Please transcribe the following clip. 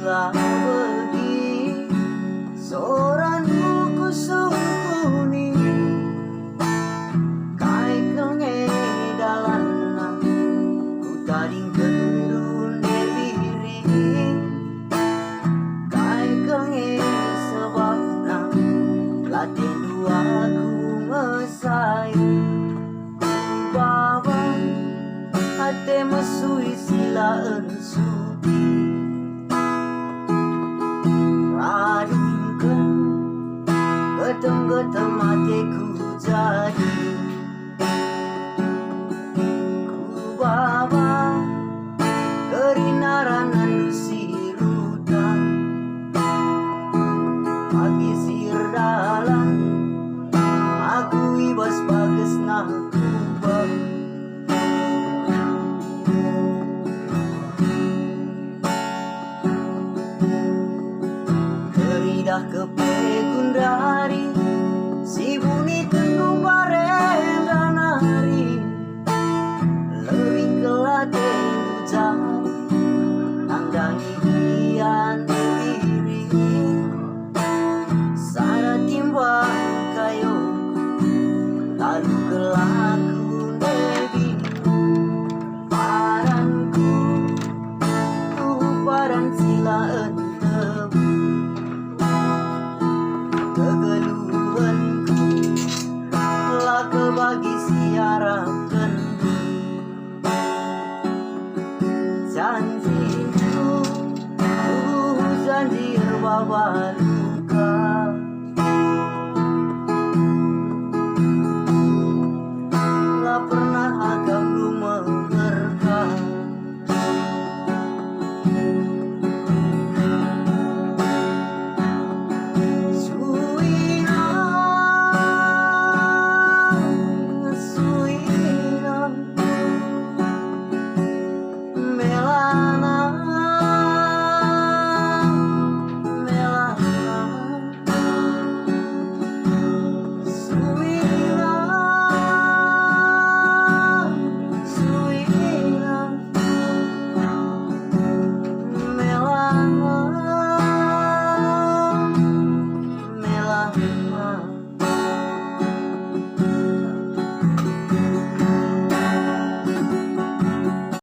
sila pergi, seorang kusung kuning kai kenge dalana ku tading kendun biring kai kenge sebabna latih dua ku mesai bawa hati mesui sila ensu radungkan getem-getem hatiku jadi ku bawa kerinaran andusi rutan pagi sir dalam aku ibas bagas nah kubah teridah kepegundari si bunyi kendung bareng dan hari lebih kelaten hujan nandangi dian diri sana timbang kayo lalu kelaku nebi paranku tuh paran sila entebu kegeluhanku lah kebagi siarap kendu janjiku janji bawalu